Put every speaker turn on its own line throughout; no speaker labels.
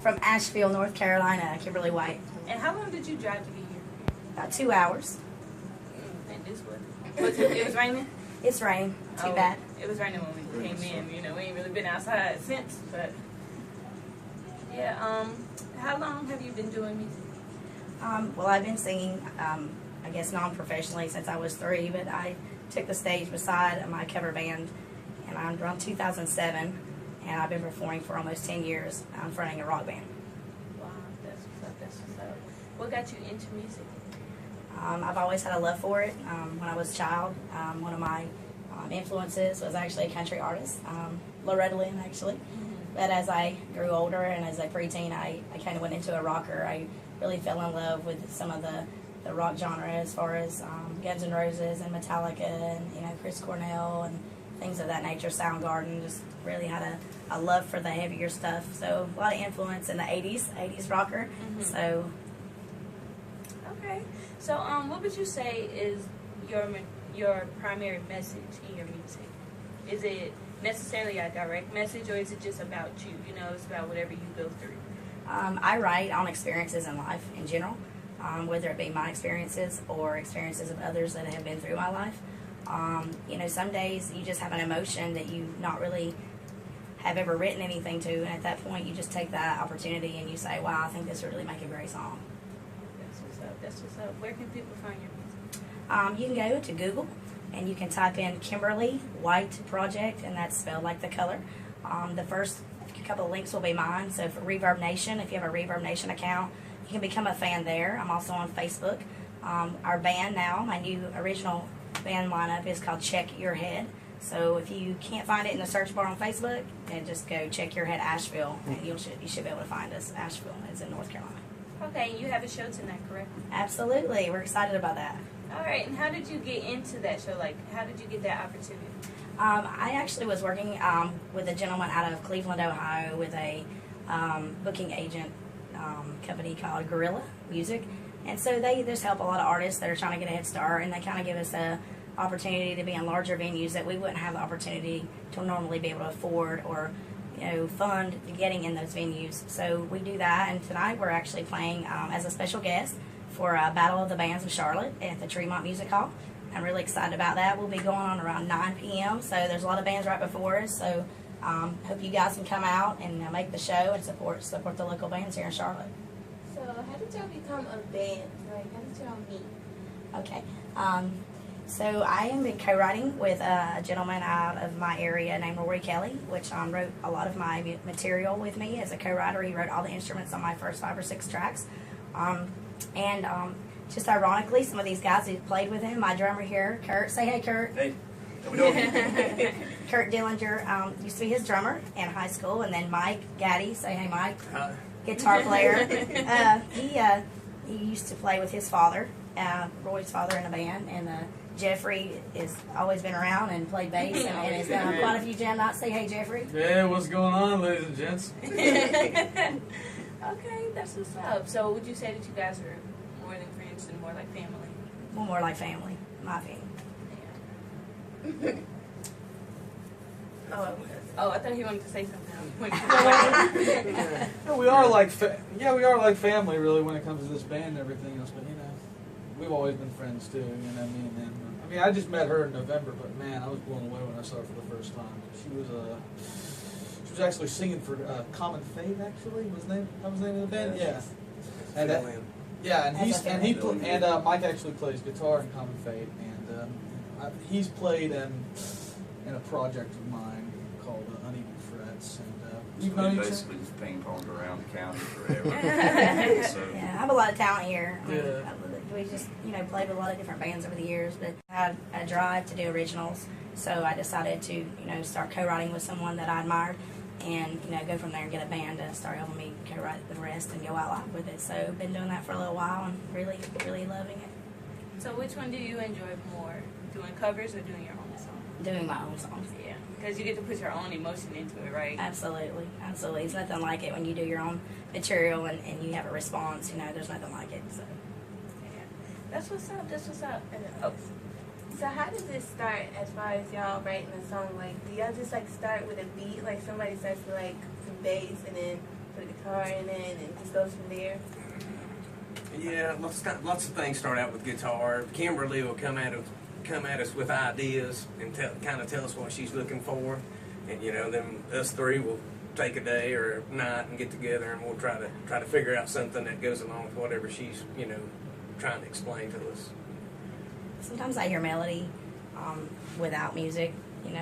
from Asheville, North Carolina, Kimberly White.
And how long did you drive to get here?
About 2 hours.
And this was it was raining?
It's raining. Too bad.
It was raining when we came in. You know, we ain't really been outside since, but yeah. How long have you been doing music?
Well, I've been singing, I guess non-professionally since I was 3, but I took the stage beside my cover band, and I'm around 2007, and I've been performing for almost 10 years, fronting a rock band.
Wow, that's what's up. That's what's up. What got you into music?
I've always had a love for it. When I was a child, one of my influences was actually a country artist, Loretta Lynn, actually. But as I grew older and as a preteen, I kind of went into a rocker. I really fell in love with some of the rock genre, as far as Guns N' Roses and Metallica and Chris Cornell and things of that nature. Soundgarden. Just really had a love for the heavier stuff. So a lot of influence in the 80s rocker. So.
Okay. So what would you say is your primary message in your music? Is it necessarily a direct message, or is it just about you? You know, it's about whatever you go through.
I write on experiences in life in general, whether it be my experiences or experiences of others that have been through my life. Some days you just have an emotion that you not really have ever written anything to, and at that point you just take that opportunity and you say, wow, I think this would really make a great song.
That's what's up. That's what's up. Where can people find your music?
You can go to Google and you can type in Kimberly White Project, and that's spelled like the color. The first couple of links will be mine. So for Reverb Nation, if you have a Reverb Nation account, you can become a fan there. I'm also on Facebook. Our band now, my new original band lineup is called Check Your Head. So if you can't find it in the search bar on Facebook, then just go Check Your Head Asheville, and you should be able to find us. Asheville is in North Carolina.
Okay, you have a show tonight, correct?
Absolutely, we're excited about that.
All right, and how did you get into that show? Like, how did you get that opportunity?
I actually was working with a gentleman out of Cleveland, Ohio, with a booking agent company called Gorilla Music. And so they just help a lot of artists that are trying to get a head start, and they kind of give us a opportunity to be in larger venues that we wouldn't have the opportunity to normally be able to afford or fund getting in those venues. So we do that, and tonight we're actually playing as a special guest for Battle of the Bands of Charlotte at the Tremont Music Hall. I'm really excited about that. We'll be going on around 9 p.m., so there's a lot of bands right before us. So hope you guys can come out and make the show and support the local bands here in Charlotte.
So how did y'all become a band? Like, how did y'all meet?
Okay. So I am co-writing with a gentleman out of my area named Rory Kelly, which wrote a lot of my material with me as a co-writer. He wrote all the instruments on my first 5 or 6 tracks. Just ironically, some of these guys who played with him, my drummer here, Kurt, say hey, Kurt.
Hey, how we doing?
Kurt Dillinger used to be his drummer in high school, and then Mike Gaddy, say hey, Mike, guitar player. He used to play with his father, Roy's father, in a band, and Jeffrey has always been around and played bass and has done quite a few jam nights. Say hey, Jeffrey.
Yeah, what's going on, ladies and gents?
Okay, that's what's up. So would you say that you guys are more than friends and more like family?
Well, more like family, my family.
Yeah. Oh, I thought he wanted to say something.
Yeah, we are like family, really, when it comes to this band and everything else. But we've always been friends too. Me and them. I just met her in November, but man, I was blown away when I saw her for the first time. She was actually singing for Common Fate. Actually, that was the name of the band. Yeah. And Mike actually plays guitar in Common Fate, and he's played in a project of mine called Uneven Frets, and
we've basically just ping-ponged around the county forever.
Yeah, I have a lot of talent here.
Yeah.
We just, played with a lot of different bands over the years, but I had a drive to do originals, so I decided to, start co-writing with someone that I admired, and, go from there and get a band to start helping me co-write the rest and go out live with it. So I've been doing that for a little while and really, really loving it.
So which one do you enjoy more, doing covers or doing your own song?
Doing my own songs.
Yeah, because you get to put your own emotion into it, right?
Absolutely, absolutely. It's nothing like it when you do your own material and you have a response. There's nothing like it. So.
That's what's up. That's what's up.
So how does it start as far as y'all writing a song? Like, do y'all just start with a beat? Like somebody starts with some bass and then put a guitar in it and just goes from there?
Yeah, lots of things start out with guitar. Kimberly will come at us with ideas and kind of tell us what she's looking for, and then us three will take a day or a night and get together and we'll try to figure out something that goes along with whatever she's trying to explain to us.
Sometimes I hear melody without music.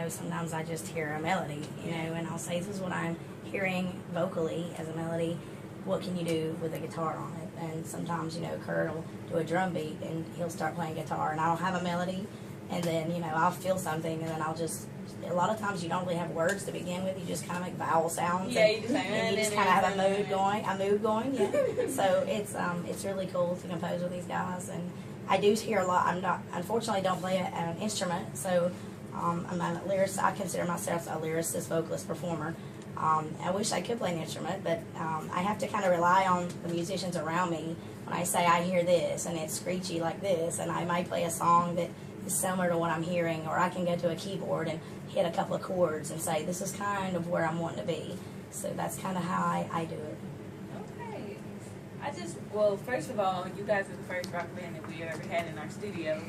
Sometimes I just hear a melody, and I'll say, this is what I'm hearing vocally as a melody. What can you do with a guitar on it? And sometimes, Kurt will do a drum beat and he'll start playing guitar and I'll have a melody and then, I'll feel something and then I'll just, a lot of times you don't really have words to begin with. You just kind of make vowel sounds.
Yeah,
and you just kind of have a mood going, yeah. So it's really cool to compose with these guys. And I do hear a lot. Unfortunately don't play an instrument, so I'm a lyricist. I consider myself a lyricist, vocalist, performer. I wish I could play an instrument, but I have to kind of rely on the musicians around me. When I say I hear this and it's screechy like this, and I might play a song that is similar to what I'm hearing, or I can go to a keyboard and hit a couple of chords and say, this is kind of where I'm wanting to be. So that's kind of how I do it.
Okay. First of all, you guys are the first rock band that we ever had in our studio.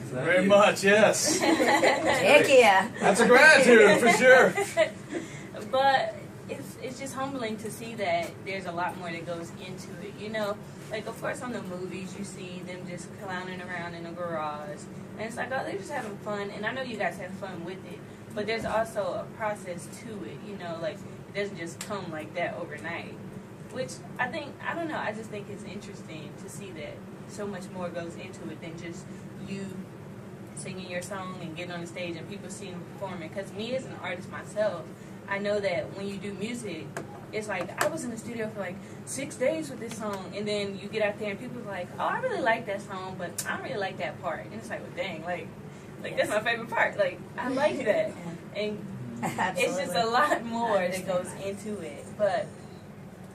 Very much, yes.
Heck yeah.
That's a gratitude for sure.
But it's just humbling to see that there's a lot more that goes into it, Like, of course, on the movies, you see them just clowning around in a garage. And it's like, oh, they're just having fun. And I know you guys have fun with it. But there's also a process to it, Like, it doesn't just come like that overnight. Which I don't know, I just think it's interesting to see that so much more goes into it than just you singing your song and getting on the stage and people seeing you performing. Because me as an artist myself, I know that when you do music, it's like, I was in the studio for like 6 days with this song, and then you get out there and people are like, oh, I really like that song, but I don't really like that part. And it's like, well, dang, like that's my favorite part. Like, I like that. And it's just a lot more that goes into it. But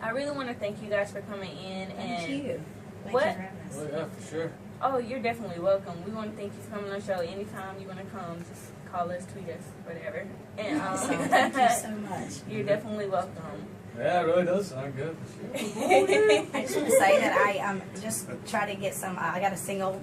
I really want to thank you guys for coming in.
Thank you. Thank
What?
you for having us.
Oh, yeah, for sure.
Oh, you're definitely welcome. We want to thank you for coming on the show. Anytime you want to come, just call us, tweet us, whatever. And
Thank you so much.
you're definitely welcome.
Yeah, it really does sound good.
I just want to say that I just try to get some. I got a single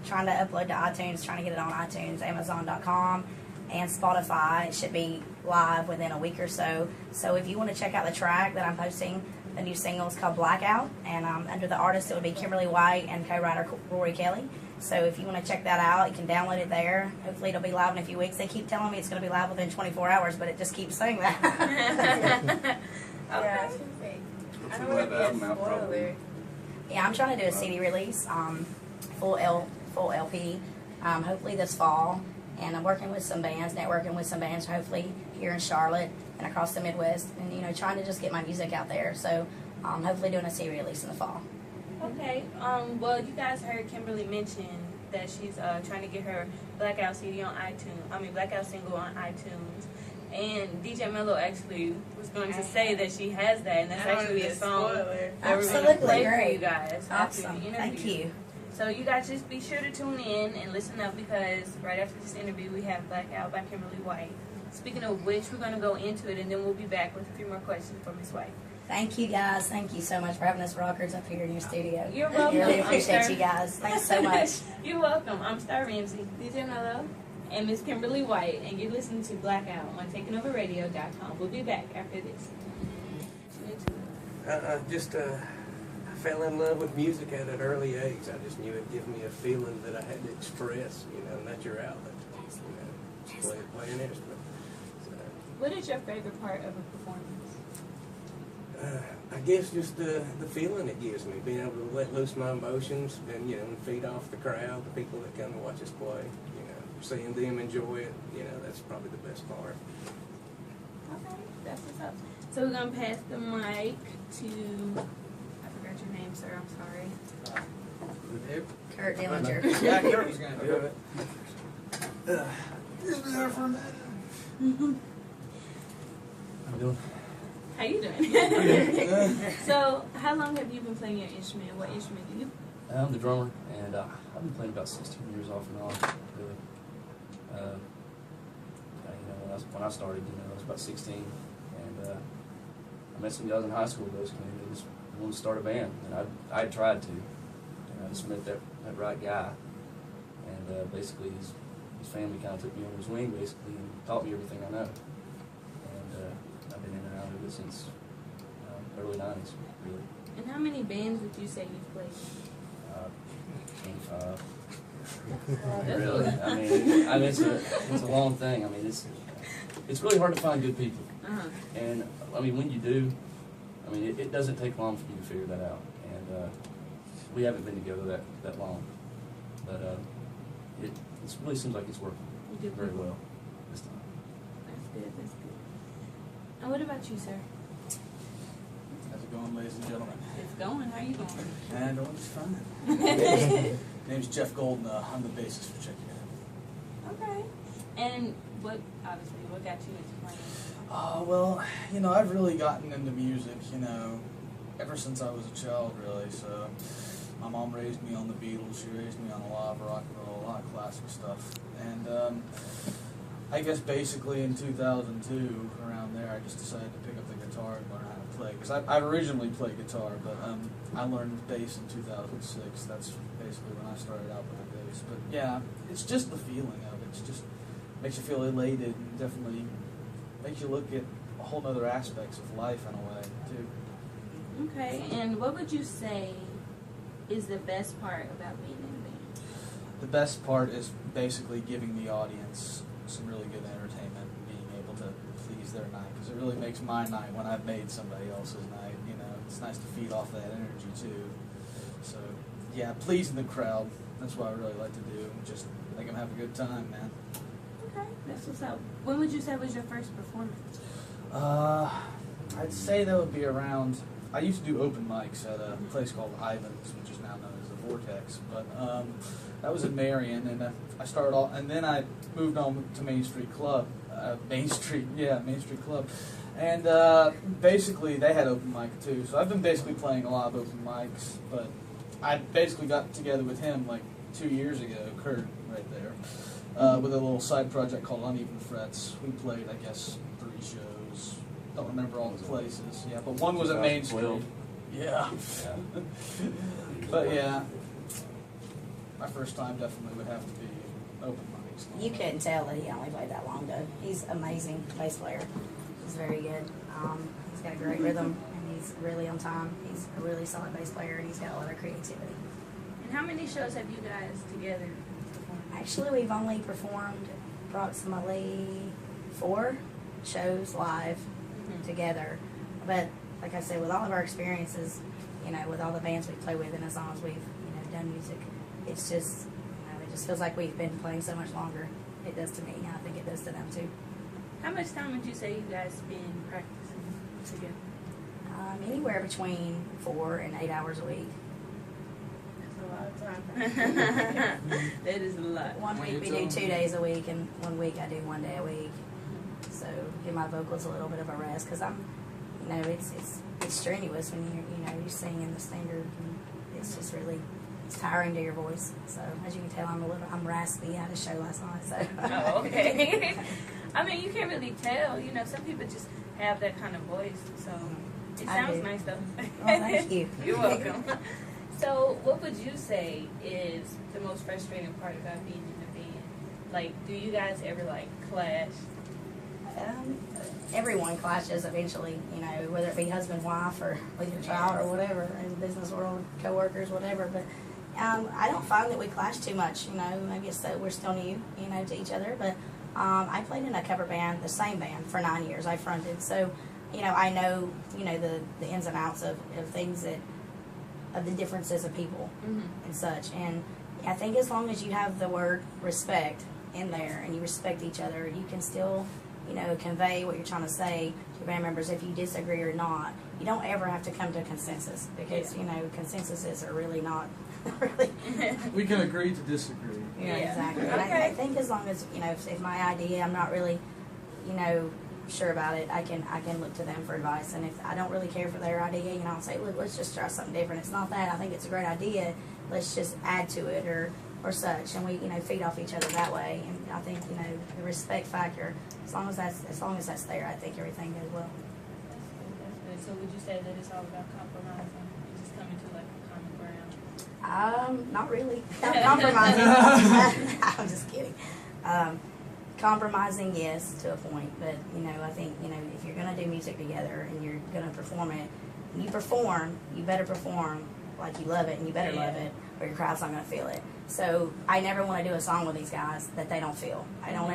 trying to upload to iTunes, trying to get it on iTunes, Amazon.com, and Spotify. It should be live within a week or so. So if you want to check out the track that I'm posting, the new single is called Blackout, and under the artist it would be Kimberly White and co-writer Rory Kelly. So if you want to check that out, you can download it there. Hopefully it'll be live in a few weeks. They keep telling me it's going to be live within 24 hours, but it just keeps saying that.
Yeah, I was gonna say. I don't want to be a spoiler.
Yeah, I'm trying to do a CD release, full LP, hopefully this fall. And I'm working with some bands, networking with some bands, hopefully here in Charlotte and across the Midwest, and trying to just get my music out there. So hopefully doing a CD release in the fall.
Okay. Well, you guys heard Kimberly mention that she's trying to get her Blackout CD on iTunes. Blackout single on iTunes. And DJ Mello actually was going to say that she has that, and that's actually the song that we're going to play for you guys after the
Awesome.
interview.
Thank you.
So you guys just be sure to tune in and listen up, because right after this interview we have Blackout by Kimberly White. Speaking of which, we're going to go into it, and then we'll be back with a few more questions for Miss White.
Thank you guys. Thank you so much for having us rockers up here in your studio.
You're welcome.
Really
I'm
appreciate
Star-
you guys. Thanks so much.
You're welcome. I'm Star Ramsey
DJ Mello.
and Miss Kimberly White, and you're listening to Blackout on TakinOverRadio.com. We'll be back after this.
I fell in love with music at an early age. I just knew it'd give me a feeling that I had to express, and that's your outlet. Play an instrument. So,
What is your favorite part of a performance?
I guess just the feeling it gives me, being able to let loose my emotions and feed off the crowd, the people that come to watch us play. Seeing them enjoy it, that's probably the best part.
Okay, that's what's up. So we're gonna pass the mic to, I forgot your name, sir. I'm sorry.
Kurt Dillinger.
Yeah, Kurt was going to do it. Just be there for a minute. I'm doing.
How you doing? So, how long have you been playing your instrument? What instrument do you?
I'm the drummer, and I've been playing about 16 years off and on, really. When I started, I was about 16, and met some guys in high school those came and just wanted to start a band, and I tried to, and I just met that right guy, and basically his family kind of took me under his wing basically and taught me everything I know, and I've been in and out of it since early '90s, really.
And how many bands would you say you've played?
25.
That's
Really?
a lot.
I mean, it's a long thing. I mean, it's really hard to find good people.
Uh-huh.
And I mean, when you do, I mean, it doesn't take long for you to figure that out. And we haven't been together that long, but it really seems like it's working
You do
very well this time.
That's good. That's good. And what about you, sir?
How's it going, ladies and gentlemen?
It's going. How you going?
And it's fine. Name's Jeff Golden. I'm the bassist for Check Your Head.
Okay. And what got you into playing?
Well, I've really gotten into music, ever since I was a child, really. So, my mom raised me on the Beatles. She raised me on a lot of rock and roll, a lot of classic stuff. And I guess basically in 2002, around there, I just decided to pick up the guitar and learn how to play. Because I originally played guitar, but I learned bass in 2006. That's basically when I started out with the bass. But yeah, it's just the feeling of it. It's just makes you feel elated and definitely makes you look at a whole other aspects of life in a way, too.
Okay. And what would you say is the best part about being in a band?
The best part is basically giving the audience some really good entertainment and being able to please their night, because it really makes my night when I've made somebody else's night. It's nice to feed off that energy too. So yeah, pleasing the crowd, that's what I really like to do. Just make them have a good time, man.
Okay, that's what's up. When would you say was your first performance?
I'd say that would be around, I used to do open mics at a place called Ivan's, which is now known as the Vortex, but that was in Marion, and I started off, and then I moved on to Main Street Club, Main Street Club, and basically they had open mic too, so I've been basically playing a lot of open mics, but I basically got together with him like 2 years ago, Kurt, right there, with a little side project called Uneven Frets. We played, I guess, 3 shows. Don't remember all the places. Yeah, but one was at Main Street.
2012.
Yeah. But yeah, my first time definitely would have to be open mics.
You couldn't tell that he only played that long, though. He's an amazing bass player. He's very good. He's got a great rhythm, and he's really on time. He's a really solid bass player, and he's got a lot of creativity.
And how many shows have you guys together performed?
Actually, we've only performed approximately 4 shows live together. But like I said, with all of our experiences, with all the bands we play with, and as long as we've done music, it's just it just feels like we've been playing so much longer. It does to me, and I think it does to them too.
How much time would you say you guys been practicing together?
Anywhere between 4 and 8 hours a week.
That's a lot of time. That is a lot.
One week we do 2 days a week, and 1 week I do 1 day a week. So give my vocals a little bit of a rest, because I'm, it's strenuous when you're singing the standard, and it's just really, it's tiring to your voice. So as you can tell, I'm raspy. I had a show last night, so.
Oh, okay. I mean, you can't really tell. Some people just have that kind of voice. So it sounds nice, though.
Well, thank you.
You're welcome. So what would you say is the most frustrating part about being in a band? Like, do you guys ever, clash?
Everyone clashes eventually, whether it be husband, wife, or with your child, or whatever, in the business world, coworkers, whatever. But I don't find that we clash too much. I guess that we're still new, to each other. But I played in a cover band, the same band, for 9 years. I fronted, so I know the ins and outs of things of the differences of people and such. And I think as long as you have the word respect in there and you respect each other, you can still convey what you're trying to say to band members. If you disagree or not, you don't ever have to come to a consensus, because consensuses are really not really.
We can agree to disagree.
Yeah, exactly. And I think as long as if my idea, I'm not really sure about it, I can look to them for advice. And if I don't really care for their idea, I'll say, look, let's just try something different. It's not that I think it's a great idea. Let's just add to it or such, and we feed off each other that way. And I think the respect factor, as long as that's there, I think everything goes well.
That's good. good. So would you say that it's all about compromising and just coming to like a common ground?
Not really. Compromising. I'm just kidding. Compromising, yes, to a point. But, I think, if you're going to do music together and you're going to perform it, when you perform, you better perform like you love it and you better love it or your crowd's not going to feel it. So I never want to do a song with these guys that they don't feel. I don't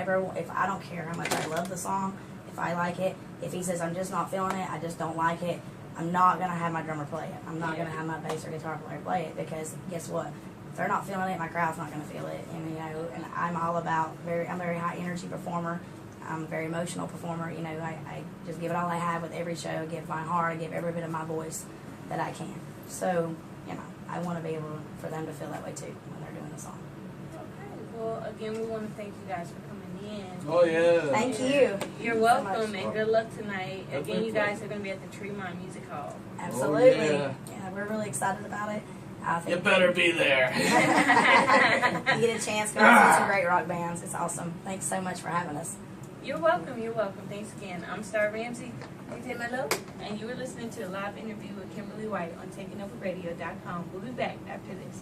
care how much I love the song, if I like it, if he says I'm just not feeling it, I just don't like it, I'm not going to have my drummer play it. I'm not going to have my bass or guitar player play it because guess what? If they're not feeling it, my crowd's not going to feel it. And, and I'm all about, I'm a very high energy performer. I'm a very emotional performer. I just give it all I have with every show, give my heart, I give every bit of my voice that I can. So, I want to be able for them to feel that way too when they're doing the song.
Okay. Well, again, we want to thank you guys for coming in.
Oh, yeah.
Thank you.
You're welcome, and good luck tonight. Again, you guys are going to be at the Tremont Music Hall.
Absolutely.
Oh,
yeah, we're really excited about it. I think
You better be there.
you get a chance, go see some great rock bands. It's awesome. Thanks so much for having us.
You're welcome. You're welcome. Thanks again. I'm Star Ramsey, and you were listening to a live interview with Kimberly White on TakinOverRadio.com. We'll be back after this.